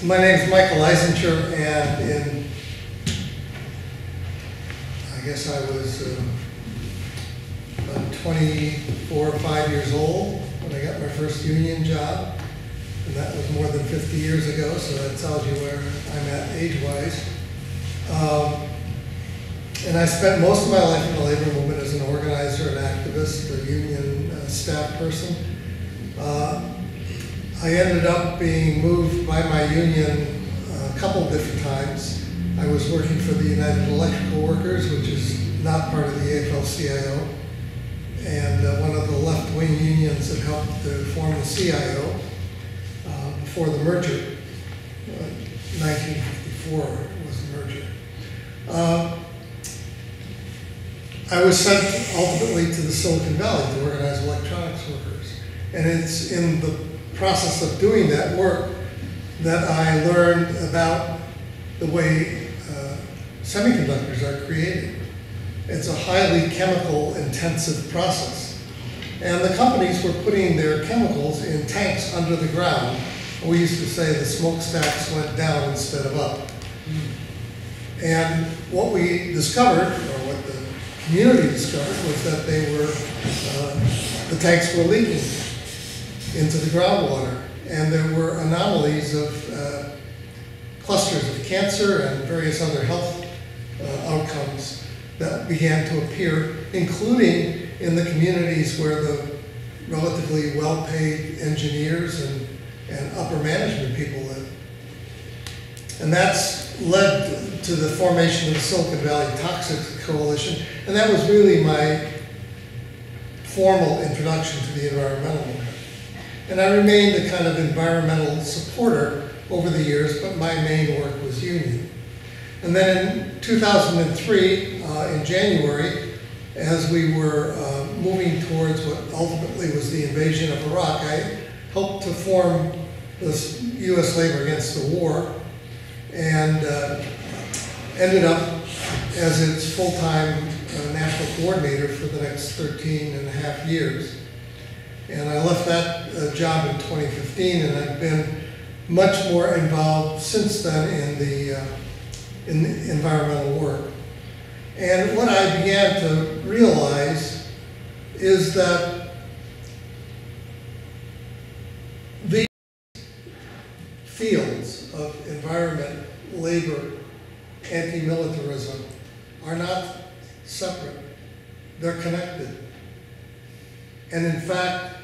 My name is Michael Eisenscher, and I guess I was about 24 or 5 years old when I got my first union job, and that was more than 50 years ago, so that tells you where I'm at age-wise. And I spent most of my life in the labor movement as an organizer, an activist, a union staff person. I ended up being moved by my union a couple different times. I was working for the United Electrical Workers, which is not part of the AFL-CIO, and one of the left-wing unions that helped to form the CIO before the merger. 1954 was the merger. I was sent ultimately to the Silicon Valley to organize electronics workers, and it's in the process of doing that work that I learned about the way semiconductors are created. It's a highly chemical intensive process. And the companies were putting their chemicals in tanks under the ground. We used to say the smokestacks went down instead of up. And what we discovered, or what the community discovered, was that they were, the tanks were leaking into the groundwater, and there were anomalies of clusters of cancer and various other health outcomes that began to appear, including in the communities where the relatively well-paid engineers and upper management people live. And that's led to the formation of the Silicon Valley Toxics Coalition, and that was really my formal introduction to the environmental movement. And I remained a kind of environmental supporter over the years, but my main work was union. And then in 2003, in January, as we were moving towards what ultimately was the invasion of Iraq, I helped to form this U.S. Labor Against the War, and ended up as its full-time national coordinator for the next 13 and a half years. And I left that job in 2015, and I've been much more involved since then in the environmental work. And what I began to realize is that these fields of environment, labor, anti-militarism are not separate. They're connected. And in fact,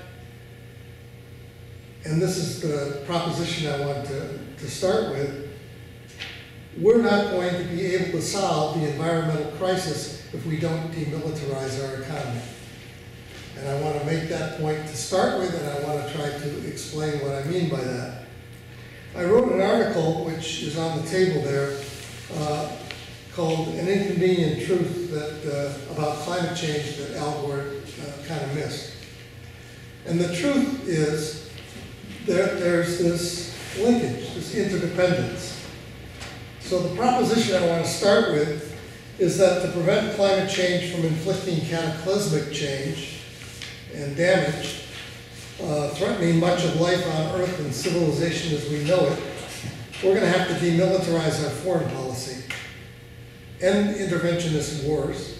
and this is the proposition I want to start with, we're not going to be able to solve the environmental crisis if we don't demilitarize our economy. And I want to make that point to start with, and I want to try to explain what I mean by that. I wrote an article, which is on the table there, called An Inconvenient Truth that, about climate change that Al Gore kind of missed. And the truth is that there's this linkage, this interdependence. So the proposition I want to start with is that to prevent climate change from inflicting cataclysmic change and damage, threatening much of life on Earth and civilization as we know it, we're going to have to demilitarize our foreign policy, end interventionist wars,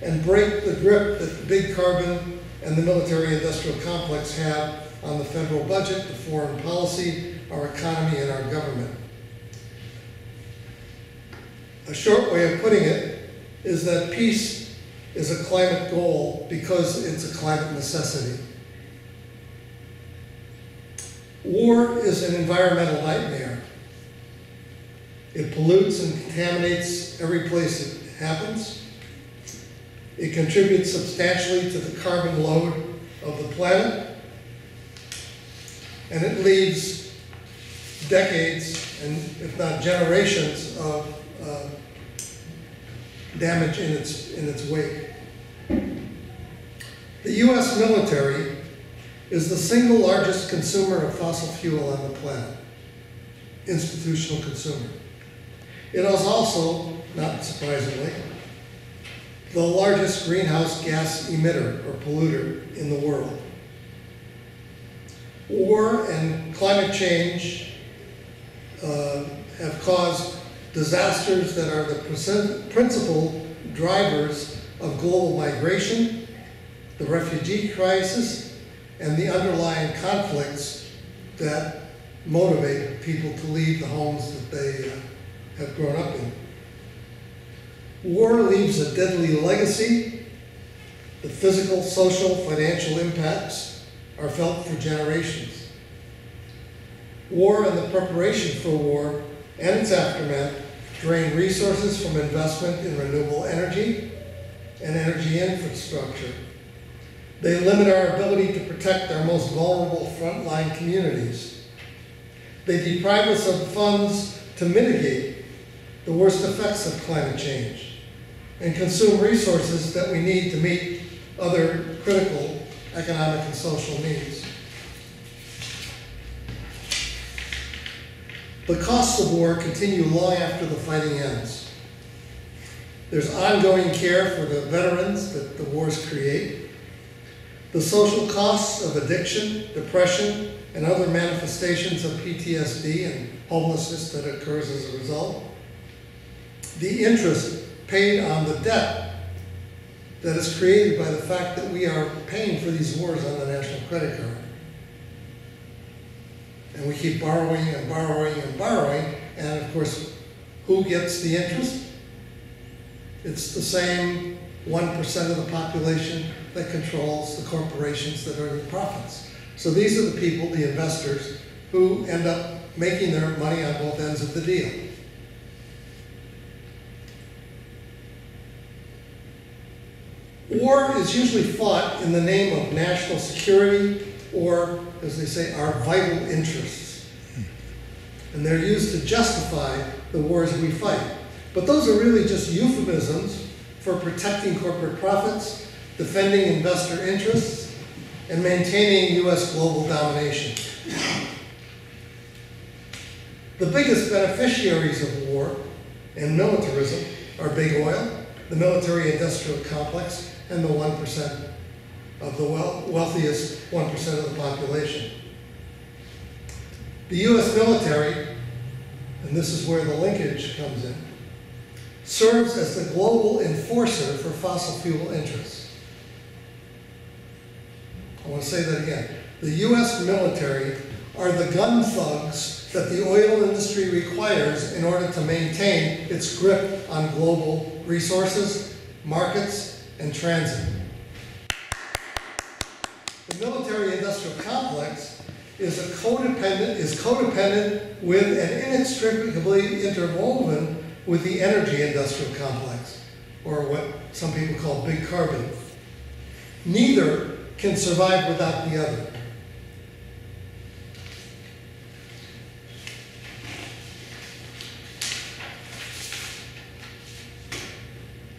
and break the grip that the big carbon and the military-industrial complex have on the federal budget, the foreign policy, our economy, and our government. A short way of putting it is that peace is a climate goal because it's a climate necessity. War is an environmental nightmare. It pollutes and contaminates every place it happens. It contributes substantially to the carbon load of the planet. And it leaves decades, and if not generations, of damage in its wake. The U.S. military is the single largest consumer of fossil fuel on the planet, institutional consumer. It is also, not surprisingly, the largest greenhouse gas emitter or polluter in the world. War and climate change have caused disasters that are the principal drivers of global migration, the refugee crisis, and the underlying conflicts that motivate people to leave the homes that they have grown up in. War leaves a deadly legacy. The physical, social, financial impacts are felt for generations. War and the preparation for war and its aftermath drain resources from investment in renewable energy and energy infrastructure. They limit our ability to protect our most vulnerable frontline communities. They deprive us of funds to mitigate the worst effects of climate change and consume resources that we need to meet other critical economic and social needs. The costs of war continue long after the fighting ends. There's ongoing care for the veterans that the wars create, the social costs of addiction, depression, and other manifestations of PTSD and homelessness that occurs as a result, the interest paid on the debt that is created by the fact that we are paying for these wars on the national credit card. And we keep borrowing and borrowing and borrowing, and of course, who gets the interest? It's the same 1% of the population that controls the corporations that earn the profits. So these are the people, the investors, who end up making their money on both ends of the deal. War is usually fought in the name of national security or, as they say, our vital interests. And they're used to justify the wars we fight. But those are really just euphemisms for protecting corporate profits, defending investor interests, and maintaining US global domination. The biggest beneficiaries of war and militarism are big oil, the military-industrial complex, and the 1% of the wealthiest 1% of the population. The US military, and this is where the linkage comes in, serves as the global enforcer for fossil fuel interests. I want to say that again. The US military are the gun thugs that the oil industry requires in order to maintain its grip on global resources, markets, and transit. The military-industrial complex is codependent with and inextricably interwoven with the energy-industrial complex, or what some people call big carbon. Neither can survive without the other.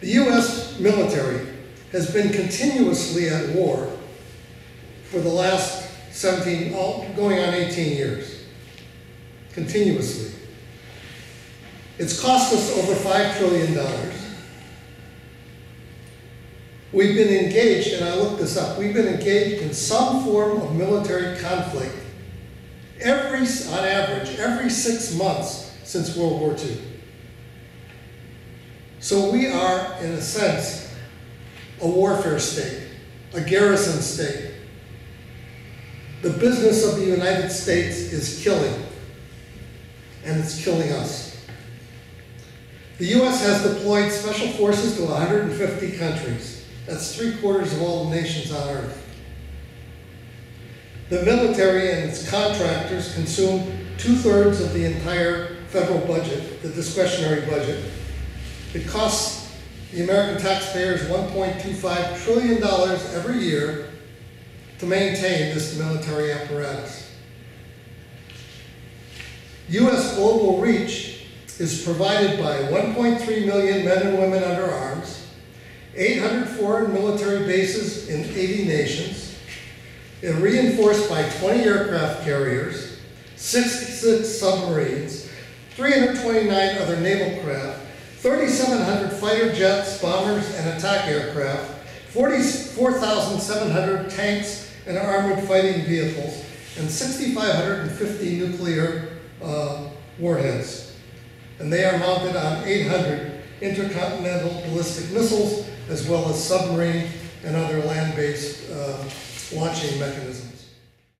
The US military has been continuously at war for the last going on 18 years. Continuously. It's cost us over $5 trillion. We've been engaged, and I looked this up, we've been engaged in some form of military conflict on average, every 6 months since World War II. So we are, in a sense, a warfare state, a garrison state. The business of the United States is killing, and it's killing us. The US has deployed special forces to 150 countries. That's 3/4 of all the nations on Earth. The military and its contractors consume 2/3 of the entire federal budget, the discretionary budget. It costs the American taxpayers $1.25 trillion every year to maintain this military apparatus. US global reach is provided by 1.3 million men and women under arms, 800 foreign military bases in 80 nations, and reinforced by 20 aircraft carriers, 66 submarines, 329 other naval craft, 3,700 fighter jets, bombers, and attack aircraft, 44,700 tanks and armored fighting vehicles, and 6,550 nuclear warheads. And they are mounted on 800 intercontinental ballistic missiles, as well as submarine and other land-based launching mechanisms.